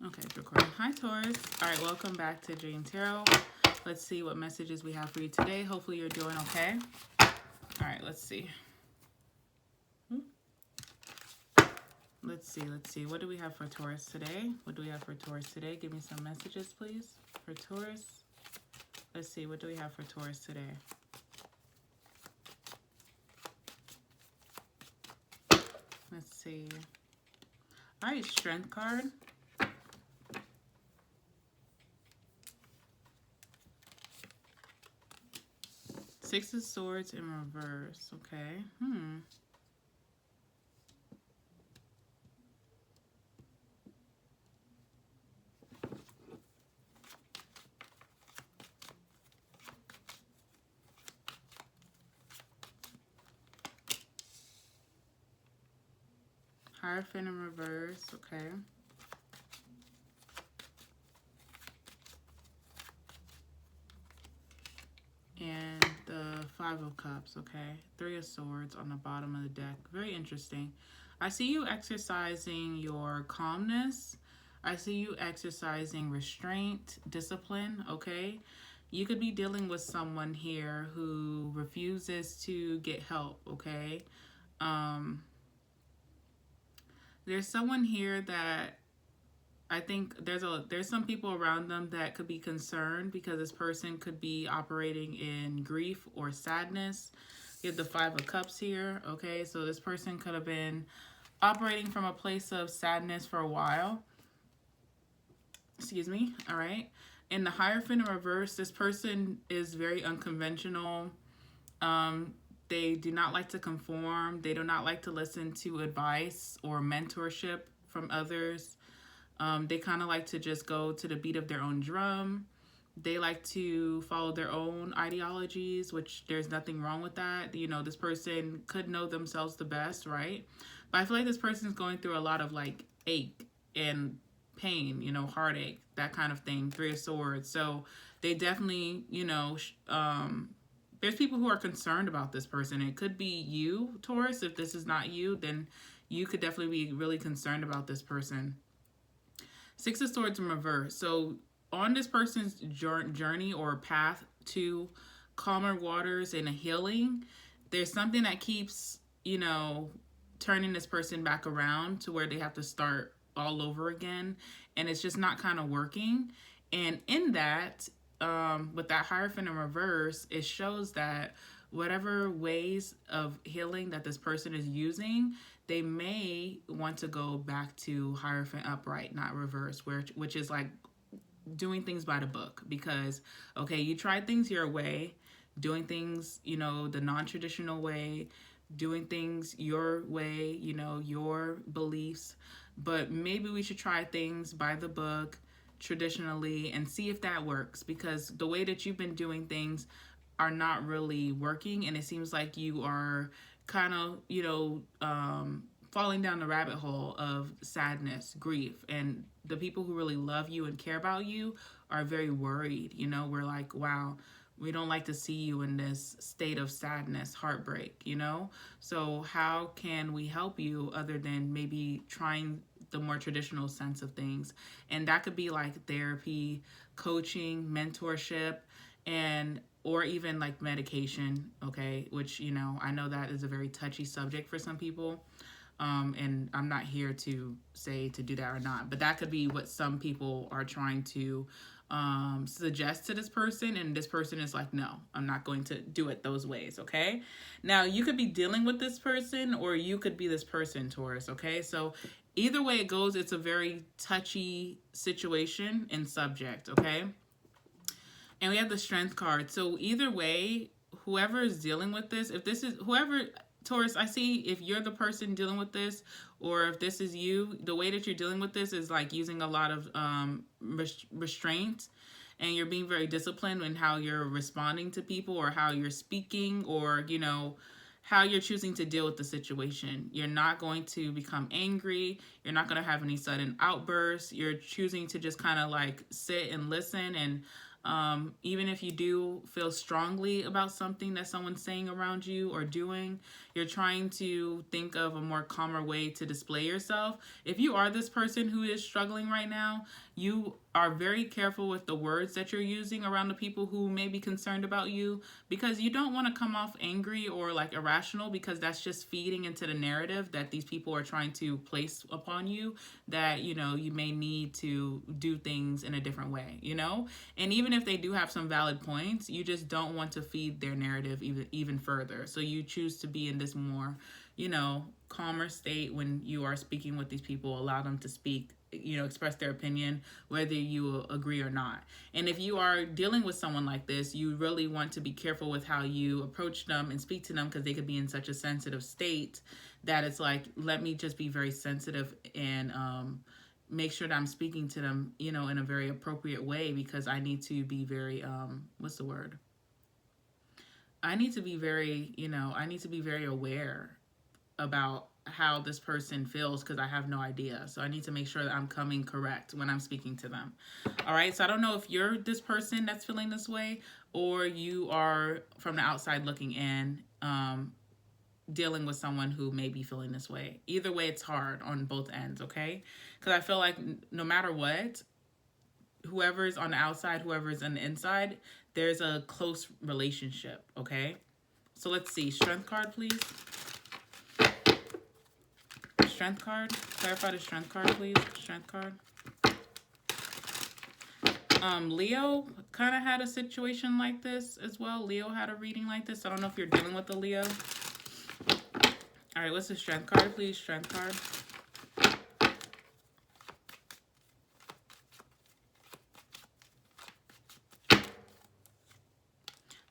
Okay, it's recording. Hi, Taurus. All right, welcome back to Jane Tarot. Let's see what messages we have for you today. Hopefully you're doing okay. All right, let's see. Let's see. What do we have for Taurus today? Give me some messages, please, for Taurus. Let's see. What do we have for Taurus today? Let's see. All right, Strength card. Six of Swords in reverse. Okay. Hierophant in reverse. Okay. And the Five of Cups, okay? Three of Swords on the bottom of the deck. Very interesting. I see you exercising your calmness. I see you exercising restraint, discipline, okay? You could be dealing with someone here who refuses to get help, okay? There's someone here that I think there's some people around them that could be concerned because this person could be operating in grief or sadness. You have the Five of Cups here, okay? So this person could have been operating from a place of sadness for a while. Excuse me, all right? In the Hierophant in reverse, this person is very unconventional. They do not like to conform. They do not like to listen to advice or mentorship from others. They kind of like to just go to the beat of their own drum. They like to follow their own ideologies, which there's nothing wrong with that. You know, this person could know themselves the best, right? But I feel like this person is going through a lot of like ache and pain, you know, heartache, that kind of thing. Three of Swords. So they definitely, you know, there's people who are concerned about this person. It could be you, Taurus. If this is not you, then you could definitely be really concerned about this person. Six of Swords in reverse. So on this person's journey or path to calmer waters and a healing, there's something that keeps, you know, turning this person back around to where they have to start all over again. And it's just not kind of working. And in that, with that Hierophant in reverse, it shows that whatever ways of healing that this person is using, they may want to go back to Hierophant upright, not reverse, which is like doing things by the book. Because, okay, you tried things your way, doing things, you know, the non-traditional way, doing things your way, you know, your beliefs. But maybe we should try things by the book, traditionally, and see if that works. Because the way that you've been doing things are not really working, and it seems like you are kind of, you know, falling down the rabbit hole of sadness, grief, and the people who really love you and care about you are very worried. You know, we're like, wow, we don't like to see you in this state of sadness, heartbreak, you know? So how can we help you other than maybe trying the more traditional sense of things? And that could be like therapy, coaching, mentorship, and or even like medication, okay? Which, you know, I know that is a very touchy subject for some people. And I'm not here to say to do that or not, but that could be what some people are trying to suggest to this person, and this person is like, no, I'm not going to do it those ways, okay? Now, you could be dealing with this person, or you could be this person, Taurus, okay? So either way it goes, it's a very touchy situation and subject, okay? And we have the Strength card. So either way, whoever is dealing with this, if this is whoever, Taurus, I see if you're the person dealing with this, or if this is you, the way that you're dealing with this is like using a lot of restraint, and you're being very disciplined in how you're responding to people, or how you're speaking, or, you know, how you're choosing to deal with the situation. You're not going to become angry. You're not going to have any sudden outbursts. You're choosing to just kind of like sit and listen. And even if you do feel strongly about something that someone's saying around you or doing, You're trying to think of a more calmer way to display yourself. If you are this person who is struggling right now, you are very careful with the words that you're using around the people who may be concerned about you, because you don't want to come off angry or like irrational, because that's just feeding into the narrative that these people are trying to place upon you, that you may need to do things in a different way, and even if they do have some valid points, you just don't want to feed their narrative even further. So you choose to be in this more calmer state when you are speaking with these people. Allow them to speak, express their opinion, whether you agree or not. And if you are dealing with someone like this, you really want to be careful with how you approach them and speak to them, because they could be in such a sensitive state that it's like, let me just be very sensitive and make sure that I'm speaking to them, in a very appropriate way, because I need to be very, I need to be very, I need to be very aware about how this person feels, because I have no idea. So I need to make sure that I'm coming correct when I'm speaking to them. All right. So I don't know if you're this person that's feeling this way, or you are from the outside looking in, dealing with someone who may be feeling this way. Either way, it's hard on both ends. Okay. Because I feel like no matter what, whoever's on the outside, whoever's on the inside, there's a close relationship. Okay. So let's see. Strength card, please. Strength card. Clarify the strength card, please. Strength card. Leo kind of had a situation like this as well. Leo had a reading like this. I don't know if you're dealing with a Leo. All right, what's the strength card, please? Strength card.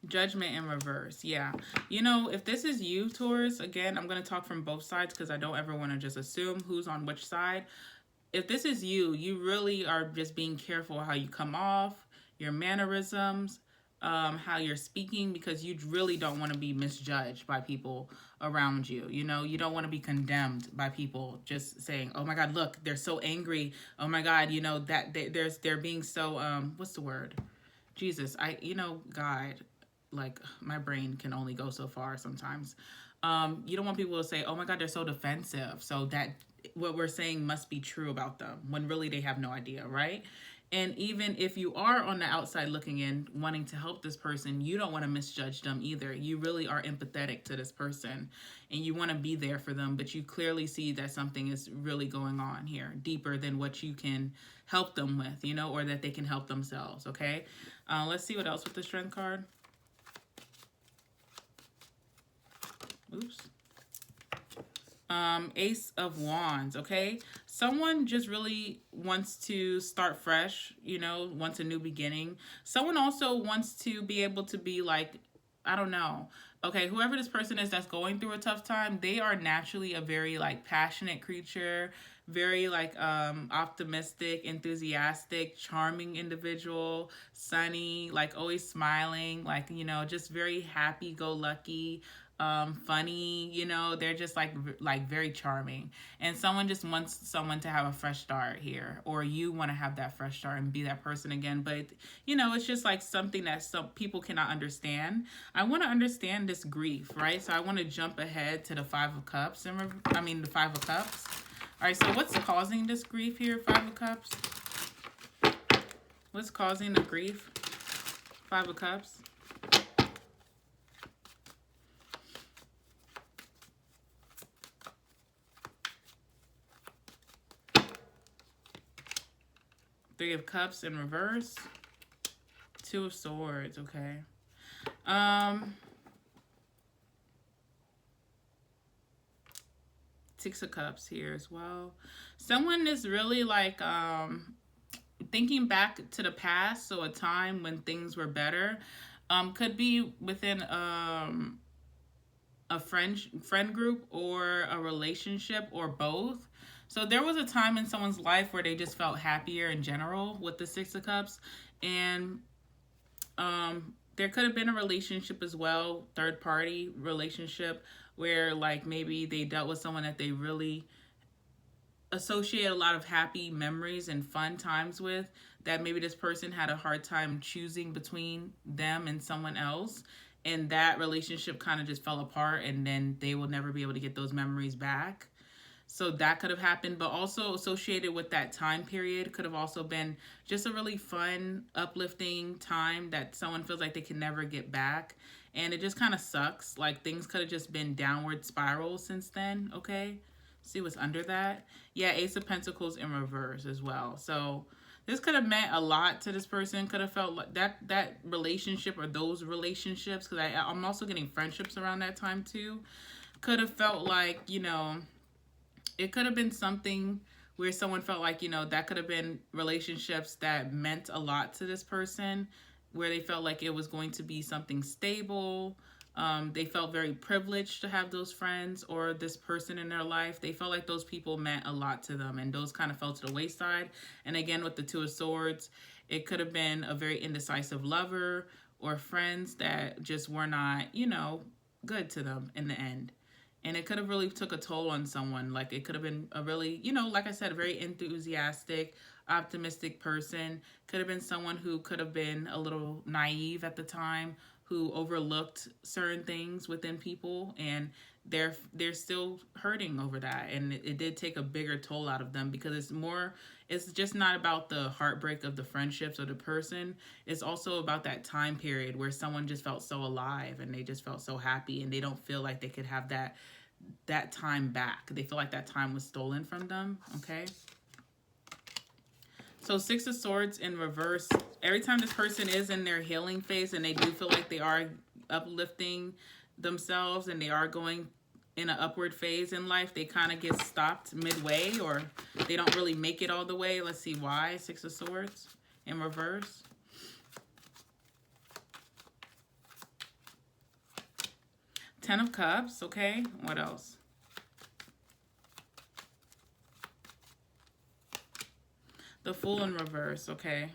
Judgment in reverse. Yeah. If this is you, Taurus, again, I'm going to talk from both sides, because I don't ever want to just assume who's on which side. If this is you, you really are just being careful how you come off, your mannerisms, how you're speaking, because you really don't want to be misjudged by people around you. You don't want to be condemned by people just saying, oh my God, look, they're so angry. Oh my God, that they're being so, what's the word? Jesus, God, like my brain can only go so far sometimes. You don't want people to say, oh my God, they're so defensive, so that what we're saying must be true about them, when really they have no idea, right? And even if you are on the outside looking in, wanting to help this person, you don't want to misjudge them either. You really are empathetic to this person, and you want to be there for them, but you clearly see that something is really going on here, deeper than what you can help them with, or that they can help themselves, okay? Let's see what else with the strength card. Oops. Ace of Wands, okay? Someone just really wants to start fresh, wants a new beginning. Someone also wants to be able to be like, I don't know. Okay, whoever this person is that's going through a tough time, they are naturally a very like passionate creature, very like optimistic, enthusiastic, charming individual, sunny, like always smiling, like, just very happy-go-lucky, funny, they're just like very charming. And someone just wants someone to have a fresh start here, or you want to have that fresh start and be that person again. But it's just like something that some people cannot understand. I want to understand this grief, right? So I want to jump ahead to the Five of Cups, the Five of Cups. All right, so what's causing this grief here, Five of Cups? What's causing the grief, Five of Cups? Three of Cups in reverse. Two of Swords, okay. Six of Cups here as well. Someone is really like thinking back to the past, so a time when things were better. Could be within a friend group or a relationship, or both. So there was a time in someone's life where they just felt happier in general with the Six of Cups. And there could have been a relationship as well, third party relationship, where like maybe they dealt with someone that they really associate a lot of happy memories and fun times with, that maybe this person had a hard time choosing between them and someone else. and that relationship kind of just fell apart, and then they will never be able to get those memories back. So that could have happened, but also associated with that time period could have also been just a really fun, uplifting time that someone feels like they can never get back. And it just kind of sucks. Like things could have just been downward spiral since then. Okay. See what's under that? Yeah, Ace of Pentacles in reverse as well. So this could have meant a lot to this person. Could have felt like that relationship or those relationships, because I'm also getting friendships around that time too. Could have felt like, it could have been something where someone felt like, that could have been relationships that meant a lot to this person, where they felt like it was going to be something stable. They felt very privileged to have those friends or this person in their life. They felt like those people meant a lot to them, and those kind of fell to the wayside. And again, with the Two of Swords, it could have been a very indecisive lover or friends that just were not, good to them in the end. And it could have really took a toll on someone. Like it could have been a really, like I said, a very enthusiastic, optimistic person. Could have been someone who could have been a little naive at the time, who overlooked certain things within people, and they're still hurting over that. And it did take a bigger toll out of them, because it's just not about the heartbreak of the friendships or the person. It's also about that time period where someone just felt so alive and they just felt so happy, and they don't feel like they could have that time back. They feel like that time was stolen from them. Okay. So Six of Swords in reverse. Every time this person is in their healing phase and they do feel like they are uplifting themselves and they are going in an upward phase in life, they kind of get stopped midway, or they don't really make it all the way. Let's see why. Six of Swords in reverse. Ten of Cups. Okay. What else? The Fool in reverse. Okay.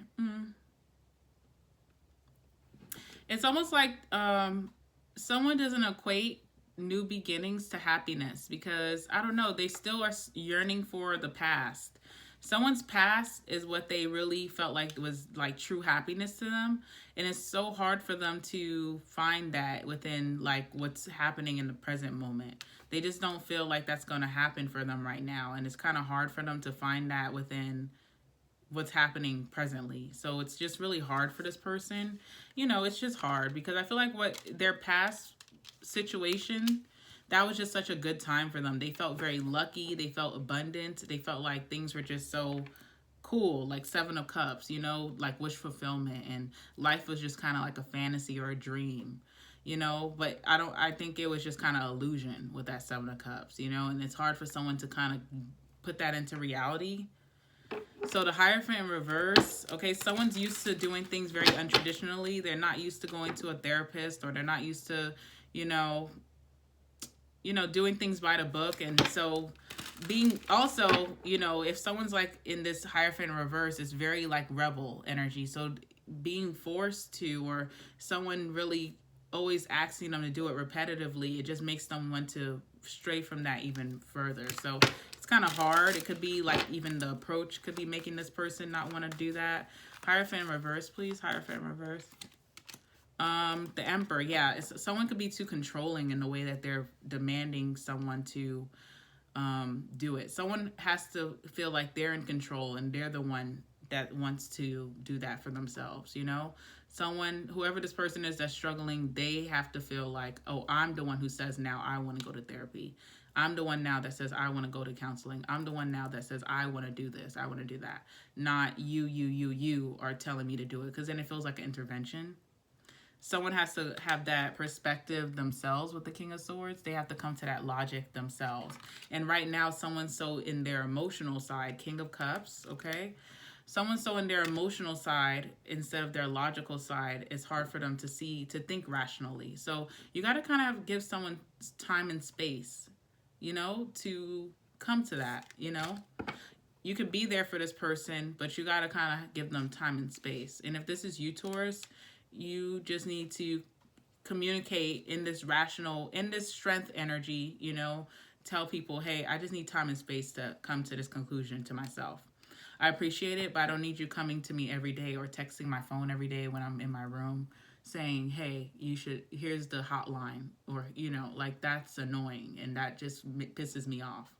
It's almost like someone doesn't equate new beginnings to happiness, because I don't know, they still are yearning for the past. Someone's past is what they really felt like was like true happiness to them, and it's so hard for them to find that within like what's happening in the present moment. They just don't feel like that's going to happen for them right now, and it's kind of hard for them to find that within what's happening presently. So it's just really hard for this person. It's just hard, because I feel like what their past situation, that was just such a good time for them. They felt very lucky. They felt abundant. They felt like things were just so cool, like Seven of Cups, like wish fulfillment, and life was just kind of like a fantasy or a dream, but I think it was just kind of illusion with that Seven of Cups, and it's hard for someone to kind of put that into reality. So the Hierophant in reverse. Okay, someone's used to doing things very untraditionally. They're not used to going to a therapist, or they're not used to, doing things by the book. And so being also, if someone's like in this Hierophant in reverse, it's very like rebel energy. So being forced to, or someone really always asking them to do it repetitively, it just makes them want to stray from that even further. So it's kind of hard. It could be like even the approach could be making this person not want to do that. Hierophant in reverse, please. Hierophant in reverse. The Emperor. Yeah, someone could be too controlling in the way that they're demanding someone to do it. Someone has to feel like they're in control and they're the one that wants to do that for themselves, Someone, whoever this person is that's struggling, they have to feel like, oh, I'm the one who says now I want to go to therapy. I'm the one now that says I want to go to counseling. I'm the one now that says I want to do this. I want to do that. Not you are telling me to do it, because then it feels like an intervention. Someone has to have that perspective themselves with the King of Swords. They have to come to that logic themselves. And right now, someone's so in their emotional side, King of Cups, okay? Someone's so in their emotional side instead of their logical side, it's hard for them to think rationally. So you got to kind of give someone time and space, to come to that, You could be there for this person, but you got to kind of give them time and space. And if this is you, Taurus, you just need to communicate in this strength energy, tell people, hey, I just need time and space to come to this conclusion to myself. I appreciate it, but I don't need you coming to me every day or texting my phone every day when I'm in my room saying, hey, you should, here's the hotline, or, you know, like that's annoying and that just pisses me off.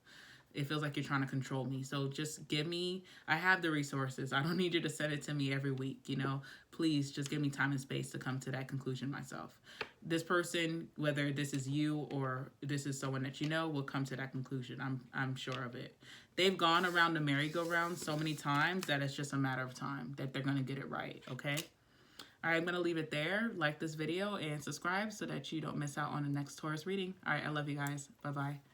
It feels like you're trying to control me. So just give me, I have the resources. I don't need you to send it to me every week, you know. Please just give me time and space to come to that conclusion myself. This person, whether this is you or this is someone that you know, will come to that conclusion. I'm sure of it. They've gone around the merry-go-round so many times that it's just a matter of time that they're going to get it right, okay? All right, I'm going to leave it there. Like this video and subscribe so that you don't miss out on the next Taurus reading. All right, I love you guys. Bye-bye.